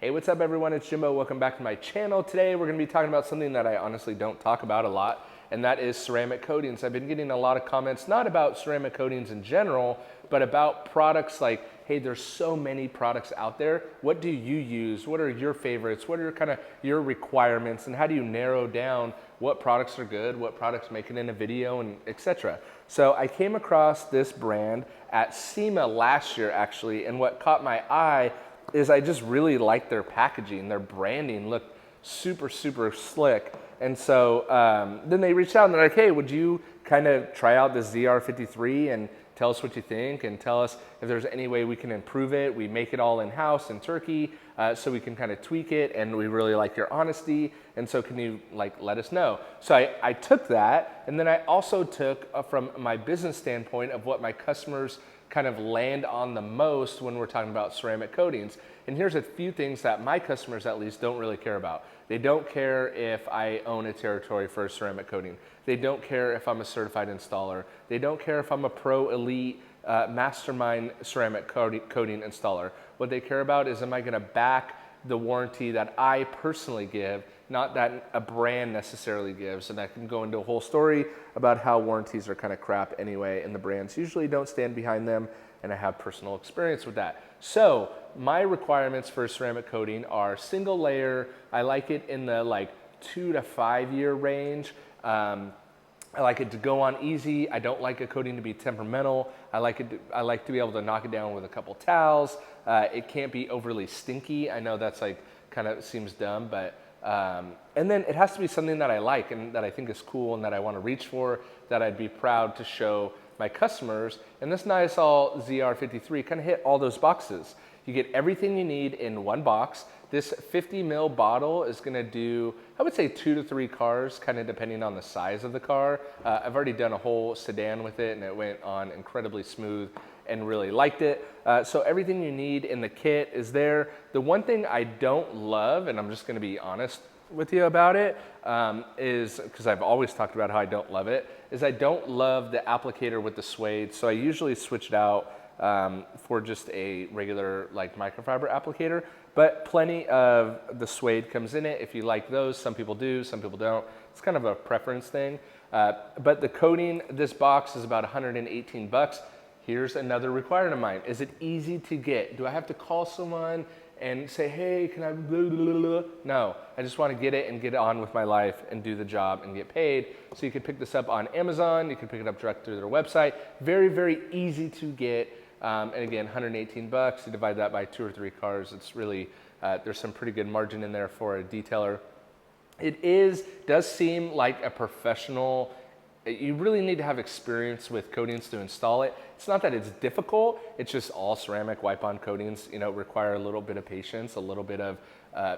Hey, what's up everyone? It's Jimbo. Welcome back to my channel. Today we're going to be talking about something that I honestly don't talk about a lot, and that is ceramic coatings. I've been getting a lot of comments, not about ceramic coatings in general, but about products like, hey, there's so many products out there. What do you use? What are your favorites? What are kind of your requirements? And how do you narrow down what products are good, what products make it in a video, and etc. So I came across this brand at SEMA last year actually, and what caught my eye is I just really liked their packaging. Their branding looked super, super slick. And so then they reached out and they're like, hey, would you kind of try out this ZR53 and tell us what you think and tell us if there's any way we can improve it. We make it all in-house in Turkey, so we can kind of tweak it, and we really like your honesty, and so can you let us know? So I took that, and then I also took from my business standpoint of what my customers kind of land on the most when we're talking about ceramic coatings. And here's a few things that my customers at least don't really care about. They don't care if I own a territory for a ceramic coating. They don't care if I'm a certified installer. They don't care if I'm a pro elite mastermind ceramic coating installer. What they care about is, am I gonna back the warranty that I personally give, not that a brand necessarily gives. And I can go into a whole story about how warranties are kind of crap anyway, and the brands usually don't stand behind them, and I have personal experience with that. So my requirements for ceramic coating are single layer. I like it in the 2 to 5 year range. I like it to go on easy. I don't like a coating to be temperamental. I like to be able to knock it down with a couple towels. It can't be overly stinky. I know that's kind of seems dumb, but and then it has to be something that I like and that I think is cool and that I want to reach for, that I'd be proud to show my customers. And this Nasiol ZR53 kind of hit all those boxes. You get everything you need in one box. This 50 ml bottle is gonna do, I would say 2 to 3 cars, kind of depending on the size of the car. I've already done a whole sedan with it, and it went on incredibly smooth and really liked it. So everything you need in the kit is there. The one thing I don't love, and I'm just gonna be honest with you about it, is, because I've always talked about how I don't love it, is I don't love the applicator with the suede. So I usually switch it out for just a regular microfiber applicator, but plenty of the suede comes in it. If you like those, some people do, some people don't. It's kind of a preference thing. But the coating, this box is about 118 bucks. Here's another requirement of mine. Is it easy to get? Do I have to call someone and say, hey, can I blah, blah, blah, blah? No, I just want to get it and get on with my life and do the job and get paid. So you can pick this up on Amazon. You can pick it up direct through their website. Very, very easy to get. And again, 118 bucks, you divide that by 2 or 3 cars. It's really, there's some pretty good margin in there for a detailer. It does seem like a professional. You really need to have experience with coatings to install it. It's not that it's difficult, it's just all ceramic wipe-on coatings, require a little bit of patience, a little bit of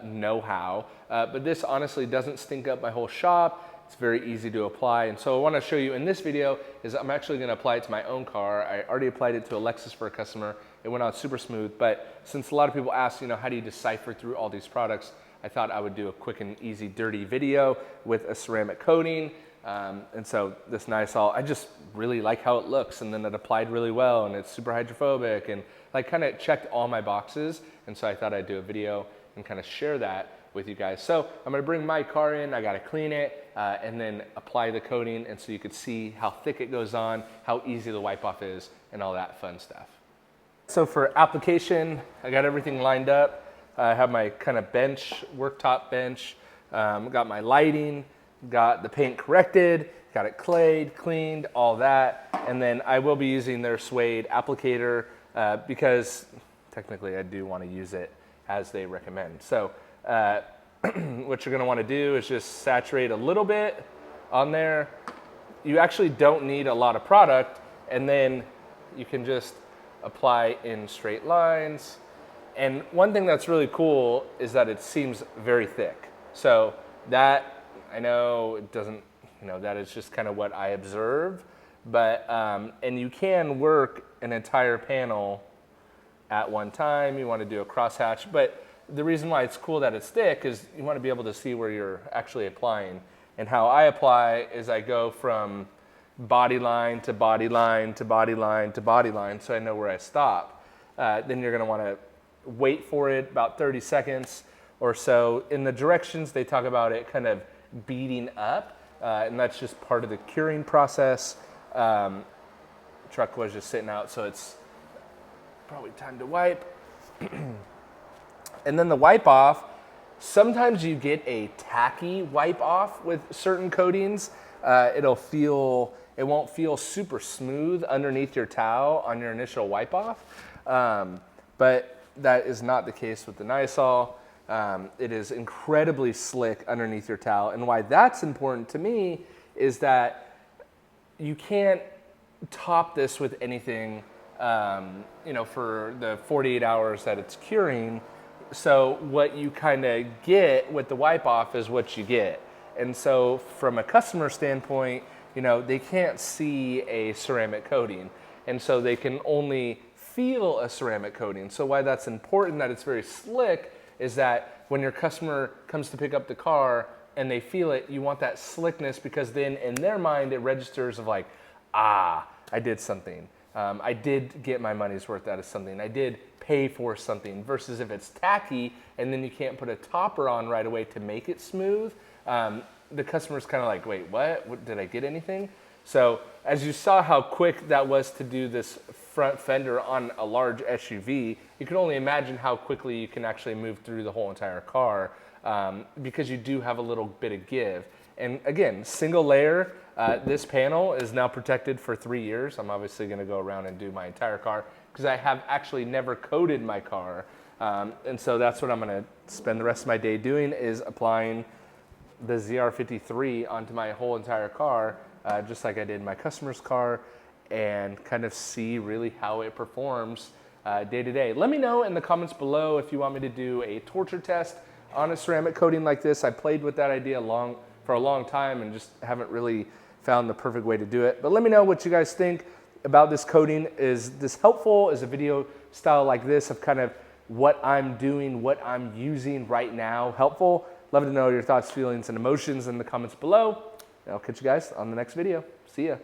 know-how. But this honestly doesn't stink up my whole shop. It's very easy to apply. And so I want to show you in this video is I'm actually going to apply it to my own car. I already applied it to a Lexus for a customer. It went on super smooth. But since a lot of people ask, how do you decipher through all these products, I thought I would do a quick and easy dirty video with a ceramic coating. And so this Nasiol, I just really like how it looks, and then it applied really well, and it's super hydrophobic, and kind of checked all my boxes. And so I thought I'd do a video and kind of share that with you guys. So I'm gonna bring my car in, I gotta clean it, and then apply the coating, and so you could see how thick it goes on, how easy the wipe off is, and all that fun stuff. So for application, I got everything lined up. I have my kind of bench, worktop bench, got my lighting, got the paint corrected, got it clayed, cleaned, all that. And then I will be using their suede applicator because technically I do want to use it as they recommend. So what you're going to want to do is just saturate a little bit on there. You actually don't need a lot of product, and then you can just apply in straight lines. And one thing that's really cool is that it seems very thick. So that, I know it doesn't, that is just kind of what I observe, but, and you can work an entire panel at one time. You want to do a crosshatch, but the reason why it's cool that it's thick is you want to be able to see where you're actually applying. And how I apply is I go from body line to body line to body line to body line, so I know where I stop. Then you're going to want to wait for it about 30 seconds or so. In the directions, they talk about it kind of beading up, and that's just part of the curing process. Truck was just sitting out, so it's probably time to wipe. And then the wipe off, sometimes you get a tacky wipe off with certain coatings. It won't feel super smooth underneath your towel on your initial wipe off, but that is not the case with the Nasiol. It is incredibly slick underneath your towel, and why that's important to me is that you can't top this with anything, for the 48 hours that it's curing. So what you kind of get with the wipe off is what you get. And so from a customer standpoint, they can't see a ceramic coating, and so they can only feel a ceramic coating. So why that's important that it's very slick is that when your customer comes to pick up the car and they feel it, you want that slickness, because then in their mind it registers of like, I did something. I did get my money's worth out of something. I did pay for something, versus if it's tacky and then you can't put a topper on right away to make it smooth, the customer's kind of like, wait, what? Did I get anything? So as you saw how quick that was to do this front fender on a large SUV, you can only imagine how quickly you can actually move through the whole entire car, because you do have a little bit of give. And again, single layer, this panel is now protected for 3 years. I'm obviously gonna go around and do my entire car because I have actually never coated my car. And so that's what I'm gonna spend the rest of my day doing, is applying the ZR53 onto my whole entire car, just like I did my customer's car, and kind of see really how it performs day to day. Let me know in the comments below if you want me to do a torture test on a ceramic coating like this. I played with that idea for a long time and just haven't really found the perfect way to do it. But let me know what you guys think about this coating. Is this helpful? Is a video style like this of kind of what I'm doing, what I'm using right now helpful? Love to know your thoughts, feelings, and emotions in the comments below. And I'll catch you guys on the next video. See ya.